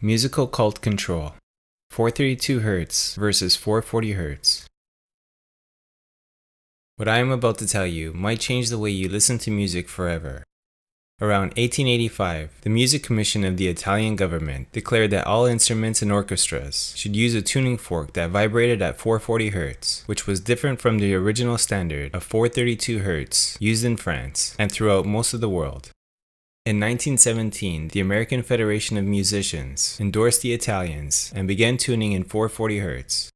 Musical cult control. 432 Hz versus 440 Hz. What I am about to tell you might change the way you listen to music forever. Around 1885, the Music Commission of the Italian government declared that all instruments and orchestras should use a tuning fork that vibrated at 440 Hz, which was different from the original standard of 432 Hz used in France and throughout most of the world. In 1917, the American Federation of Musicians endorsed the Italians and began tuning in 440 Hz.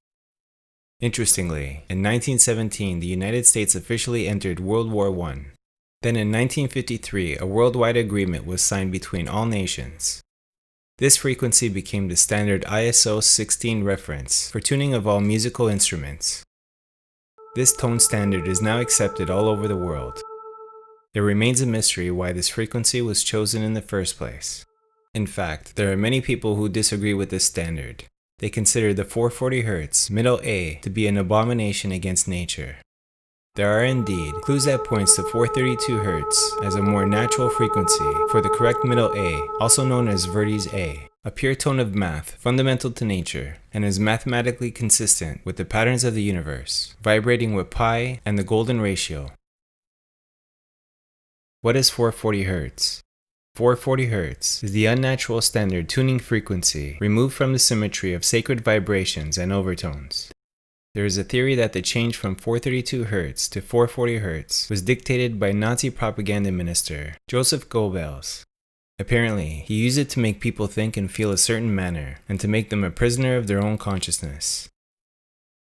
Interestingly, in 1917, the United States officially entered World War I. Then in 1953, a worldwide agreement was signed between all nations. This frequency became the standard ISO 16 reference for tuning of all musical instruments. This tone standard is now accepted all over the world. It remains a mystery why this frequency was chosen in the first place. In fact, there are many people who disagree with this standard. They consider the 440 Hz middle A to be an abomination against nature. There are indeed clues that points to 432 Hz as a more natural frequency for the correct middle A, also known as Verdi's A, a pure tone of math fundamental to nature and is mathematically consistent with the patterns of the universe, vibrating with pi and the golden ratio. What is 440 Hz? 440 Hz is the unnatural standard tuning frequency removed from the symmetry of sacred vibrations and overtones. There is a theory that the change from 432 Hz to 440 Hz was dictated by Nazi propaganda minister Joseph Goebbels. Apparently, he used it to make people think and feel a certain manner and to make them a prisoner of their own consciousness.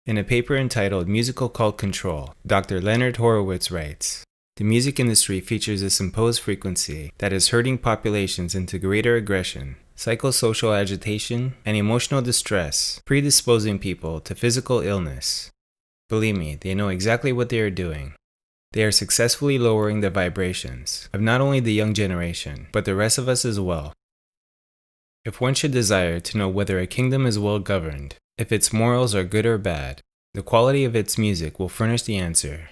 In a paper entitled Musical Cult Control, Dr. Leonard Horowitz writes, "The music industry features this imposed frequency that is herding populations into greater aggression, psychosocial agitation, and emotional distress, predisposing people to physical illness. Believe me, they know exactly what they are doing. They are successfully lowering the vibrations of not only the young generation, but the rest of us as well. If one should desire to know whether a kingdom is well governed, if its morals are good or bad, the quality of its music will furnish the answer."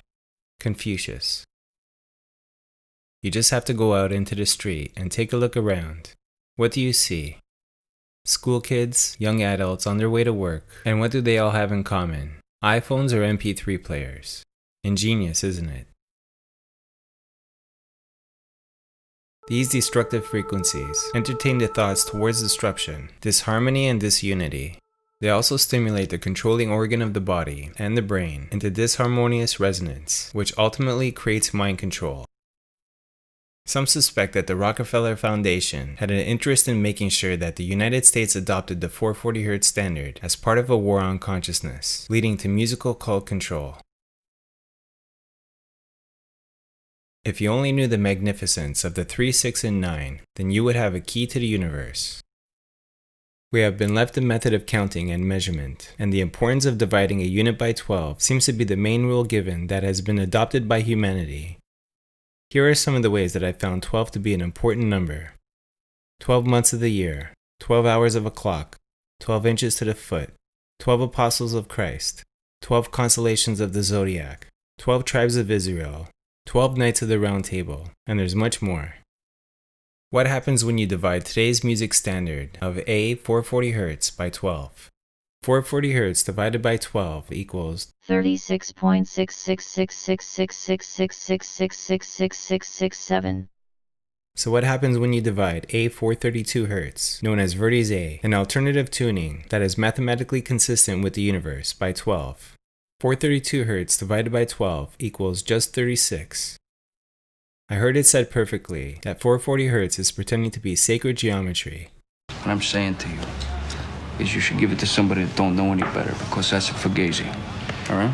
Confucius. You just have to go out into the street and take a look around. What do you see? School kids, young adults on their way to work, and what do they all have in common? iPhones or MP3 players. Ingenious, isn't it? These destructive frequencies entertain the thoughts towards disruption, disharmony, and disunity. They also stimulate the controlling organ of the body and the brain into disharmonious resonance, which ultimately creates mind control. Some suspect that the Rockefeller Foundation had an interest in making sure that the United States adopted the 440 Hz standard as part of a war on consciousness, leading to musical cult control. If you only knew the magnificence of the 3, 6, and 9, then you would have a key to the universe. We have been left the method of counting and measurement, and the importance of dividing a unit by 12 seems to be the main rule given that has been adopted by humanity. Here are some of the ways that I found 12 to be an important number. 12 months of the year, 12 hours of a clock, 12 inches to the foot, 12 apostles of Christ, 12 constellations of the zodiac, 12 tribes of Israel, 12 knights of the round table, and there's much more. What happens when you divide today's music standard of A 440 Hz by 12? 440 Hz divided by 12 equals 36.66666666666667. So what happens when you divide A 432 Hz, known as Verdi's A, an alternative tuning that is mathematically consistent with the universe, by 12? 432 Hz divided by 12 equals just 36. I heard it said perfectly that 440 Hz is pretending to be sacred geometry. What I'm saying to you is you should give it to somebody that don't know any better, because that's a fugazi, alright?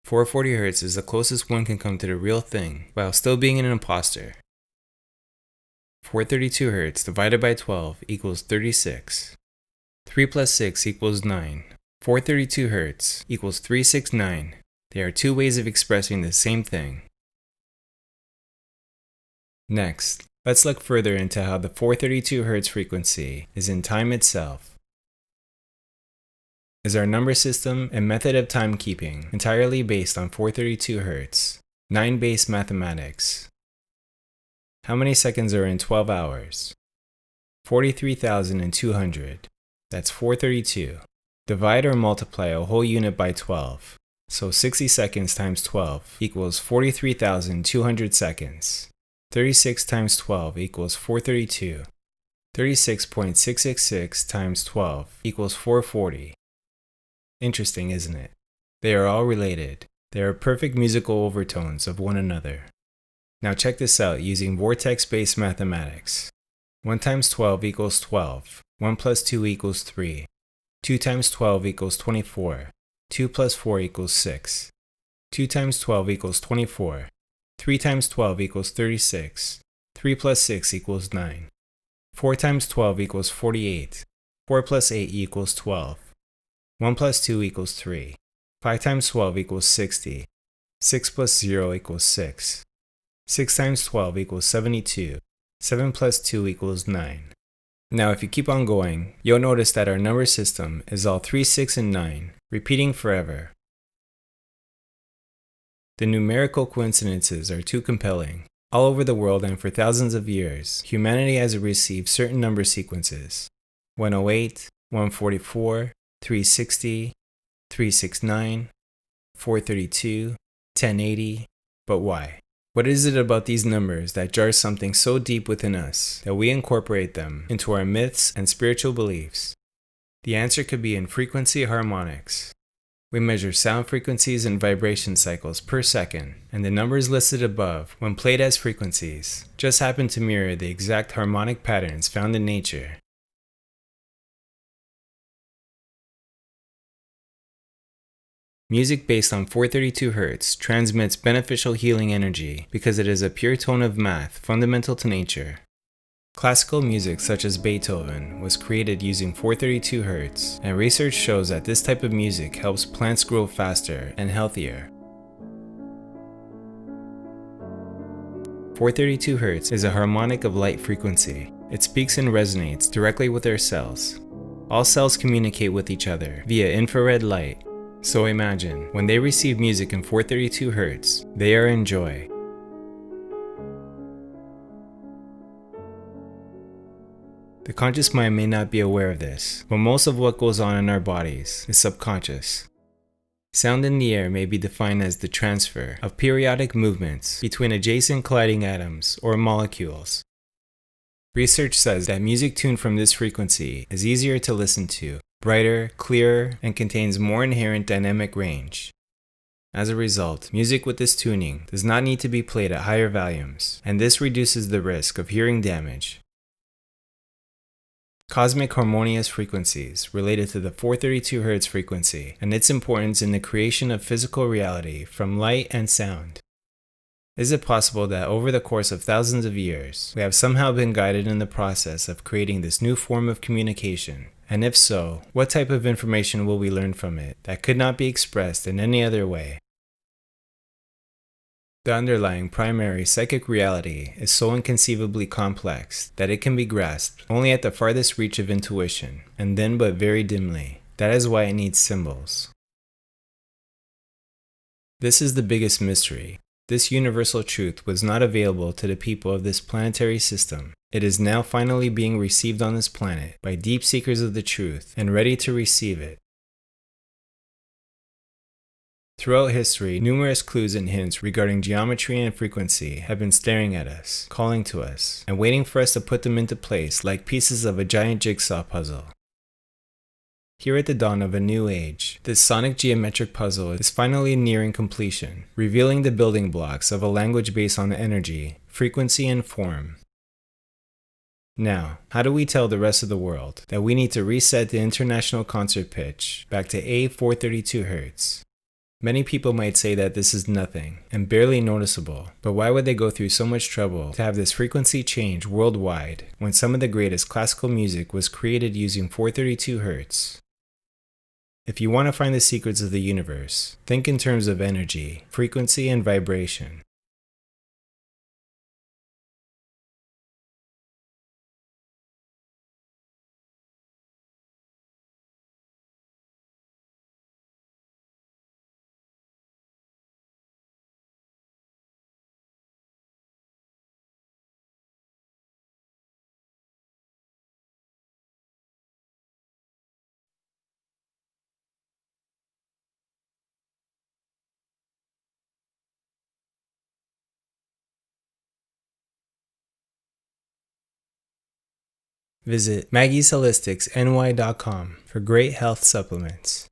440 Hz is the closest one can come to the real thing, while still being an imposter. 432 Hz divided by 12 equals 36. 3 plus 6 equals 9. 432 Hz equals 369. They are two ways of expressing the same thing. Next, let's look further into how the 432 Hz frequency is in time itself. Is our number system and method of timekeeping entirely based on 432 Hz, 9-base mathematics? How many seconds are in 12 hours? 43,200. That's 432. Divide or multiply a whole unit by 12. So 60 seconds times 12 equals 43,200 seconds. 36 times 12 equals 432. 36.666 times 12 equals 440. Interesting, isn't it? They are all related. They are perfect musical overtones of one another. Now check this out using vortex-based mathematics. 1 times 12 equals 12. 1 plus 2 equals 3. 2 times 12 equals 24. 2 plus 4 equals 6. 2 times 12 equals 24. 3 times 12 equals 36. 3 plus 6 equals 9. 4 times 12 equals 48. 4 plus 8 equals 12. 1 plus 2 equals 3. 5 times 12 equals 60. 6 plus 0 equals 6. 6 times 12 equals 72. 7 plus 2 equals 9. Now if you keep on going, you'll notice that our number system is all 3, 6, and 9, repeating forever. The numerical coincidences are too compelling. All over the world and for thousands of years, humanity has received certain number sequences. 108, 144, 360, 369, 432, 1080. But why? What is it about these numbers that jars something so deep within us that we incorporate them into our myths and spiritual beliefs? The answer could be in frequency harmonics. We measure sound frequencies and vibration cycles per second, and the numbers listed above, when played as frequencies, just happen to mirror the exact harmonic patterns found in nature. Music based on 432 Hz transmits beneficial healing energy because it is a pure tone of math fundamental to nature. Classical music such as Beethoven was created using 432 Hz, and research shows that this type of music helps plants grow faster and healthier. 432 Hz is a harmonic of light frequency. It speaks and resonates directly with our cells. All cells communicate with each other via infrared light. So imagine, when they receive music in 432 Hz, they are in joy. The conscious mind may not be aware of this, but most of what goes on in our bodies is subconscious. Sound in the air may be defined as the transfer of periodic movements between adjacent colliding atoms or molecules. Research says that music tuned from this frequency is easier to listen to, brighter, clearer, and contains more inherent dynamic range. As a result, music with this tuning does not need to be played at higher volumes, and this reduces the risk of hearing damage. Cosmic harmonious frequencies related to the 432 Hz frequency and its importance in the creation of physical reality from light and sound. Is it possible that over the course of thousands of years, we have somehow been guided in the process of creating this new form of communication? And if so, what type of information will we learn from it that could not be expressed in any other way? The underlying primary psychic reality is so inconceivably complex that it can be grasped only at the farthest reach of intuition, and then but very dimly. That is why it needs symbols. This is the biggest mystery. This universal truth was not available to the people of this planetary system. It is now finally being received on this planet by deep seekers of the truth and ready to receive it. Throughout history, numerous clues and hints regarding geometry and frequency have been staring at us, calling to us, and waiting for us to put them into place like pieces of a giant jigsaw puzzle. Here at the dawn of a new age, this sonic geometric puzzle is finally nearing completion, revealing the building blocks of a language based on energy, frequency, and form. Now, how do we tell the rest of the world that we need to reset the international concert pitch back to A432 Hz? Many people might say that this is nothing and barely noticeable, but why would they go through so much trouble to have this frequency change worldwide when some of the greatest classical music was created using 432 Hz? If you want to find the secrets of the universe, think in terms of energy, frequency, and vibration. Visit MaggiesHolisticsNY.com for great health supplements.